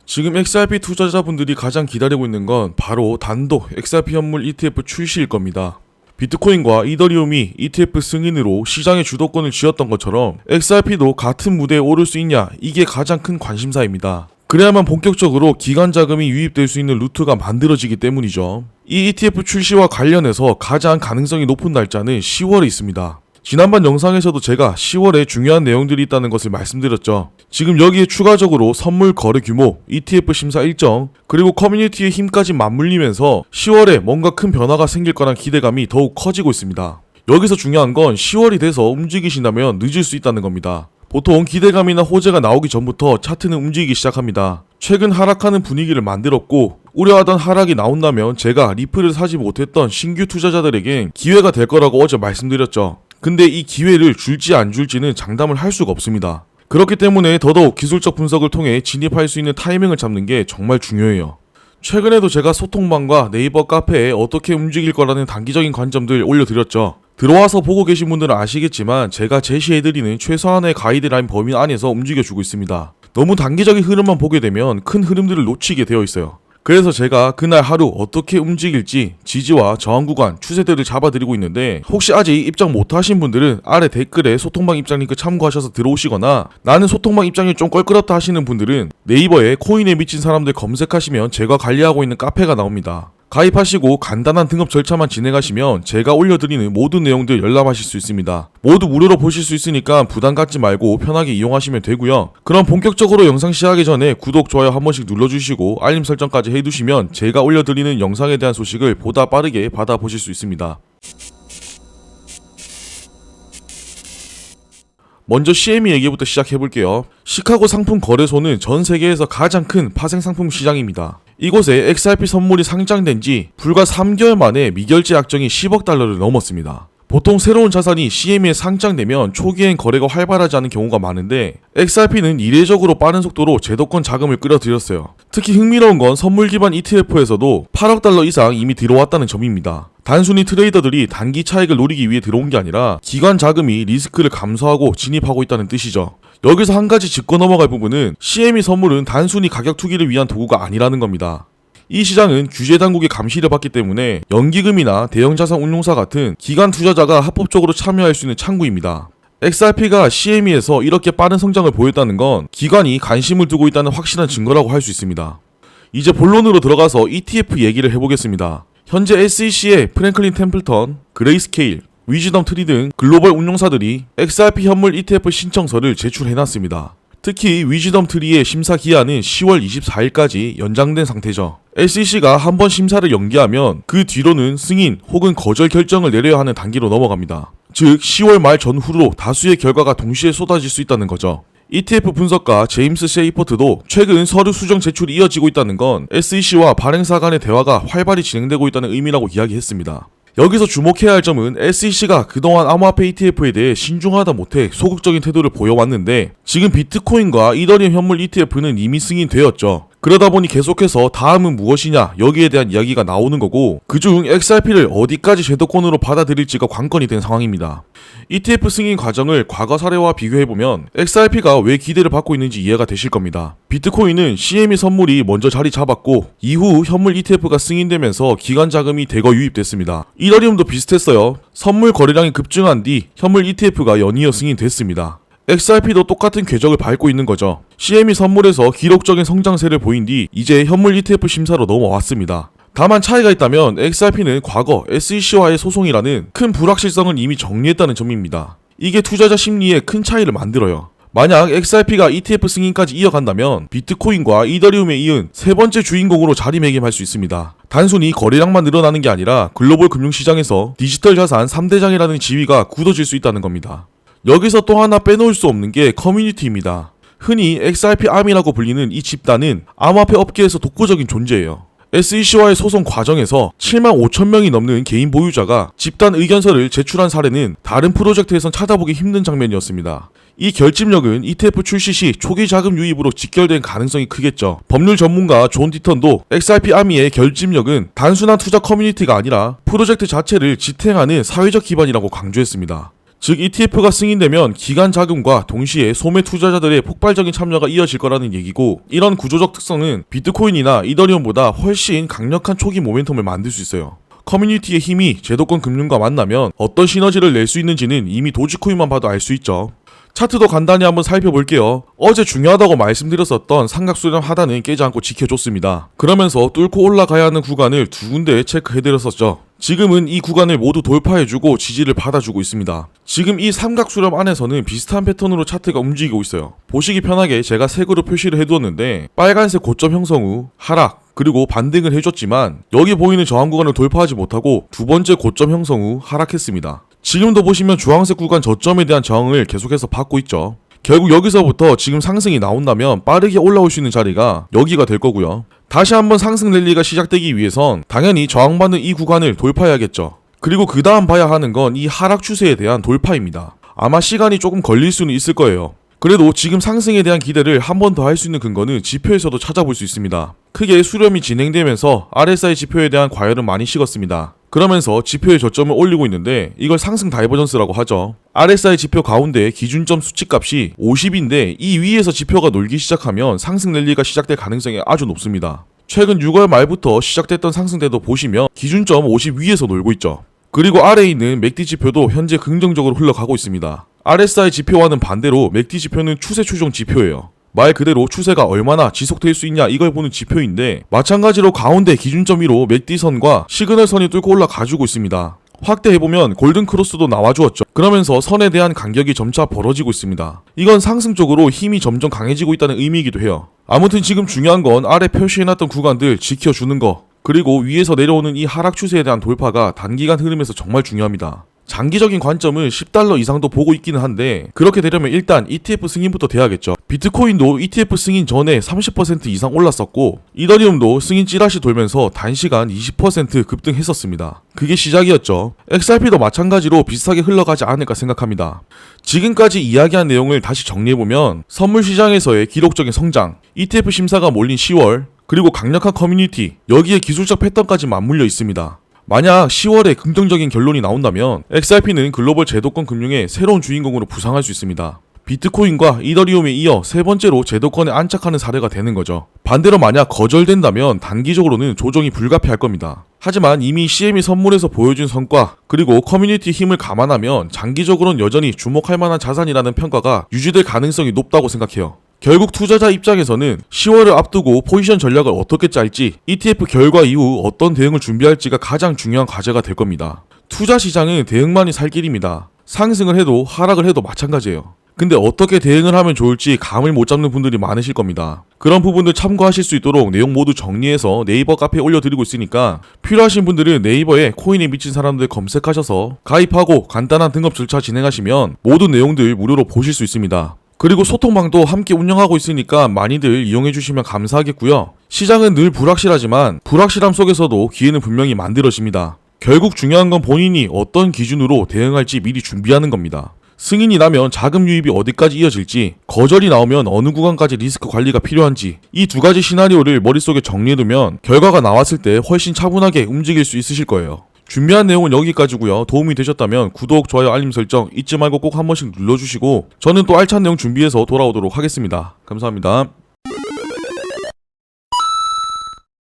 지금 XRP 투자자분들이 가장 기다리고 있는 건 바로 단독 XRP 현물 ETF 출시일 겁니다. 비트코인과 이더리움이 ETF 승인으로 시장의 주도권을 쥐었던 것처럼 XRP도 같은 무대에 오를 수 있냐, 이게 가장 큰 관심사입니다. 그래야만 본격적으로 기관 자금이 유입될 수 있는 루트가 만들어지기 때문이죠. 이 ETF 출시와 관련해서 가장 가능성이 높은 날짜는 10월에 있습니다. 지난번 영상에서도 제가 10월에 중요한 내용들이 있다는 것을 말씀드렸죠. 지금 여기에 추가적으로 선물 거래 규모, ETF 심사 일정, 그리고 커뮤니티의 힘까지 맞물리면서 10월에 뭔가 큰 변화가 생길 거란 기대감이 더욱 커지고 있습니다. 여기서 중요한 건 10월이 돼서 움직이신다면 늦을 수 있다는 겁니다. 보통 기대감이나 호재가 나오기 전부터 차트는 움직이기 시작합니다. 최근 하락하는 분위기를 만들었고 우려하던 하락이 나온다면 제가 리플을 사지 못했던 신규 투자자들에겐 기회가 될 거라고 어제 말씀드렸죠. 근데 이 기회를 줄지 안 줄지는 장담을 할 수가 없습니다. 그렇기 때문에 더더욱 기술적 분석을 통해 진입할 수 있는 타이밍을 잡는 게 정말 중요해요. 최근에도 제가 소통방과 네이버 카페에 어떻게 움직일 거라는 단기적인 관점들 올려드렸죠. 들어와서 보고 계신 분들은 아시겠지만 제가 제시해드리는 최소한의 가이드라인 범위 안에서 움직여주고 있습니다. 너무 단기적인 흐름만 보게 되면 큰 흐름들을 놓치게 되어 있어요. 그래서 제가 그날 하루 어떻게 움직일지 지지와 저항 구간, 추세들을 잡아드리고 있는데 혹시 아직 입장 못하신 분들은 아래 댓글에 소통방 입장 링크 참고하셔서 들어오시거나 나는 소통방 입장이 좀 껄끄럽다 하시는 분들은 네이버에 코인에 미친 사람들 검색하시면 제가 관리하고 있는 카페가 나옵니다. 가입하시고 간단한 등업 절차만 진행하시면 제가 올려드리는 모든 내용들 열람하실 수 있습니다. 모두 무료로 보실 수 있으니까 부담 갖지 말고 편하게 이용하시면 되고요. 그럼 본격적으로 영상 시작하기 전에 구독, 좋아요 한 번씩 눌러주시고 알림 설정까지 해두시면 제가 올려드리는 영상에 대한 소식을 보다 빠르게 받아보실 수 있습니다. 먼저 CME 얘기부터 시작해볼게요. 시카고 상품 거래소는 전 세계에서 가장 큰 파생상품 시장입니다. 이곳에 XRP 선물이 상장된 지 불과 3개월 만에 미결제 약정이 10억 달러를 넘었습니다. 보통 새로운 자산이 CME에 상장되면 초기엔 거래가 활발하지 않은 경우가 많은데 XRP는 이례적으로 빠른 속도로 제도권 자금을 끌어들였어요. 특히 흥미로운 건 선물 기반 ETF에서도 8억 달러 이상 이미 들어왔다는 점입니다. 단순히 트레이더들이 단기 차익을 노리기 위해 들어온 게 아니라 기관 자금이 리스크를 감수하고 진입하고 있다는 뜻이죠. 여기서 한 가지 짚고 넘어갈 부분은 CME 선물은 단순히 가격 투기를 위한 도구가 아니라는 겁니다. 이 시장은 규제 당국의 감시를 받기 때문에 연기금이나 대형자산 운용사 같은 기관 투자자가 합법적으로 참여할 수 있는 창구입니다. XRP가 CME에서 이렇게 빠른 성장을 보였다는 건 기관이 관심을 두고 있다는 확실한 증거라고 할 수 있습니다. 이제 본론으로 들어가서 ETF 얘기를 해보겠습니다. 현재 SEC의 프랭클린 템플턴, 그레이스케일, 위즈덤 트리 등 글로벌 운용사들이 XRP 현물 ETF 신청서를 제출해놨습니다. 특히 위즈덤 트리의 심사 기한은 10월 24일까지 연장된 상태죠. SEC가 한번 심사를 연기하면 그 뒤로는 승인 혹은 거절 결정을 내려야 하는 단계로 넘어갑니다. 즉 10월 말 전후로 다수의 결과가 동시에 쏟아질 수 있다는 거죠. ETF 분석가 제임스 셰이퍼트도 최근 서류 수정 제출이 이어지고 있다는 건 SEC와 발행사 간의 대화가 활발히 진행되고 있다는 의미라고 이야기했습니다. 여기서 주목해야 할 점은 SEC가 그동안 암호화폐 ETF에 대해 신중하다 못해 소극적인 태도를 보여왔는데 지금 비트코인과 이더리움 현물 ETF는 이미 승인되었죠. 그러다 보니 계속해서 다음은 무엇이냐 여기에 대한 이야기가 나오는 거고 그중 XRP를 어디까지 제도권으로 받아들일지가 관건이 된 상황입니다. ETF 승인 과정을 과거 사례와 비교해보면 XRP가 왜 기대를 받고 있는지 이해가 되실 겁니다. 비트코인은 CME 선물이 먼저 자리 잡았고 이후 현물 ETF가 승인되면서 기관 자금이 대거 유입됐습니다. 이더리움도 비슷했어요. 선물 거래량이 급증한 뒤 현물 ETF가 연이어 승인됐습니다. XRP도 똑같은 궤적을 밟고 있는 거죠. CME 선물에서 기록적인 성장세를 보인 뒤 이제 현물 ETF 심사로 넘어왔습니다. 다만 차이가 있다면 XRP는 과거 SEC와의 소송이라는 큰 불확실성을 이미 정리했다는 점입니다. 이게 투자자 심리에 큰 차이를 만들어요. 만약 XRP가 ETF 승인까지 이어간다면 비트코인과 이더리움에 이은 세 번째 주인공으로 자리매김할 수 있습니다. 단순히 거래량만 늘어나는 게 아니라 글로벌 금융시장에서 디지털 자산 3대장이라는 지위가 굳어질 수 있다는 겁니다. 여기서 또 하나 빼놓을 수 없는 게 커뮤니티입니다. 흔히 XRP 아미라고 불리는 이 집단은 암호화폐 업계에서 독보적인 존재예요. SEC와의 소송 과정에서 7만 5천 명이 넘는 개인 보유자가 집단 의견서를 제출한 사례는 다른 프로젝트에선 찾아보기 힘든 장면이었습니다. 이 결집력은 ETF 출시 시 초기 자금 유입으로 직결된 가능성이 크겠죠. 법률 전문가 존 디턴도 XRP 아미의 결집력은 단순한 투자 커뮤니티가 아니라 프로젝트 자체를 지탱하는 사회적 기반이라고 강조했습니다. 즉 ETF가 승인되면 기관 자금과 동시에 소매 투자자들의 폭발적인 참여가 이어질 거라는 얘기고, 이런 구조적 특성은 비트코인이나 이더리움보다 훨씬 강력한 초기 모멘텀을 만들 수 있어요. 커뮤니티의 힘이 제도권 금융과 만나면 어떤 시너지를 낼 수 있는지는 이미 도지코인만 봐도 알 수 있죠. 차트도 간단히 한번 살펴볼게요. 어제 중요하다고 말씀드렸었던 삼각수렴 하단은 깨지 않고 지켜줬습니다. 그러면서 뚫고 올라가야 하는 구간을 두 군데 체크해드렸었죠. 지금은 이 구간을 모두 돌파해주고 지지를 받아주고 있습니다. 지금 이 삼각수렴 안에서는 비슷한 패턴으로 차트가 움직이고 있어요. 보시기 편하게 제가 색으로 표시를 해두었는데, 빨간색 고점 형성 후 하락, 그리고 반등을 해줬지만 여기 보이는 저항 구간을 돌파하지 못하고 두 번째 고점 형성 후 하락했습니다. 지금도 보시면 주황색 구간 저점에 대한 저항을 계속해서 받고 있죠. 결국 여기서부터 지금 상승이 나온다면 빠르게 올라올 수 있는 자리가 여기가 될 거고요. 다시 한번 상승 랠리가 시작되기 위해선 당연히 저항받는 이 구간을 돌파해야겠죠. 그리고 그 다음 봐야 하는 건 이 하락 추세에 대한 돌파입니다. 아마 시간이 조금 걸릴 수는 있을 거예요. 그래도 지금 상승에 대한 기대를 한 번 더 할 수 있는 근거는 지표에서도 찾아볼 수 있습니다. 크게 수렴이 진행되면서 RSI 지표에 대한 과열은 많이 식었습니다. 그러면서 지표의 저점을 올리고 있는데 이걸 상승 다이버전스라고 하죠. RSI 지표 가운데 기준점 수치값이 50인데 이 위에서 지표가 놀기 시작하면 상승 랠리가 시작될 가능성이 아주 높습니다. 최근 6월 말부터 시작됐던 상승대도 보시면 기준점 50 위에서 놀고 있죠. 그리고 아래에 있는 맥디 지표도 현재 긍정적으로 흘러가고 있습니다. RSI 지표와는 반대로 맥디 지표는 추세 추종 지표예요. 말 그대로 추세가 얼마나 지속될 수 있냐 이걸 보는 지표인데, 마찬가지로 가운데 기준점 위로 맥디선과 시그널선이 뚫고 올라가주고 있습니다. 확대해보면 골든크로스도 나와주었죠. 그러면서 선에 대한 간격이 점차 벌어지고 있습니다. 이건 상승 쪽으로 힘이 점점 강해지고 있다는 의미이기도 해요. 아무튼 지금 중요한 건 아래 표시해놨던 구간들 지켜주는 거, 그리고 위에서 내려오는 이 하락 추세에 대한 돌파가 단기간 흐름에서 정말 중요합니다. 장기적인 관점은 $10 이상도 보고 있기는 한데, 그렇게 되려면 일단 ETF 승인부터 돼야겠죠. 비트코인도 ETF 승인 전에 30% 이상 올랐었고, 이더리움도 승인 찌라시 돌면서 단시간 20% 급등했었습니다. 그게 시작이었죠. XRP도 마찬가지로 비슷하게 흘러가지 않을까 생각합니다. 지금까지 이야기한 내용을 다시 정리해보면, 선물 시장에서의 기록적인 성장, ETF 심사가 몰린 10월, 그리고 강력한 커뮤니티, 여기에 기술적 패턴까지 맞물려 있습니다. 만약 10월에 긍정적인 결론이 나온다면 XRP는 글로벌 제도권 금융의 새로운 주인공으로 부상할 수 있습니다. 비트코인과 이더리움에 이어 세 번째로 제도권에 안착하는 사례가 되는 거죠. 반대로 만약 거절된다면 단기적으로는 조정이 불가피할 겁니다. 하지만 이미 CME 선물에서 보여준 성과, 그리고 커뮤니티 힘을 감안하면 장기적으로는 여전히 주목할 만한 자산이라는 평가가 유지될 가능성이 높다고 생각해요. 결국 투자자 입장에서는 10월을 앞두고 포지션 전략을 어떻게 짤지, ETF 결과 이후 어떤 대응을 준비할지가 가장 중요한 과제가 될 겁니다. 투자 시장은 대응만이 살 길입니다. 상승을 해도 하락을 해도 마찬가지예요. 근데 어떻게 대응을 하면 좋을지 감을 못 잡는 분들이 많으실 겁니다. 그런 부분들 참고하실 수 있도록 내용 모두 정리해서 네이버 카페에 올려드리고 있으니까 필요하신 분들은 네이버에 코인에 미친 사람들 검색하셔서 가입하고 간단한 등급 절차 진행하시면 모든 내용들 무료로 보실 수 있습니다. 그리고 소통방도 함께 운영하고 있으니까 많이들 이용해주시면 감사하겠고요. 시장은 늘 불확실하지만 불확실함 속에서도 기회는 분명히 만들어집니다. 결국 중요한 건 본인이 어떤 기준으로 대응할지 미리 준비하는 겁니다. 승인이 나면 자금 유입이 어디까지 이어질지, 거절이 나오면 어느 구간까지 리스크 관리가 필요한지, 이 두 가지 시나리오를 머릿속에 정리해두면 결과가 나왔을 때 훨씬 차분하게 움직일 수 있으실 거예요. 준비한 내용은 여기까지고요. 도움이 되셨다면 구독, 좋아요, 알림 설정 잊지 말고 꼭 한 번씩 눌러주시고, 저는 또 알찬 내용 준비해서 돌아오도록 하겠습니다. 감사합니다.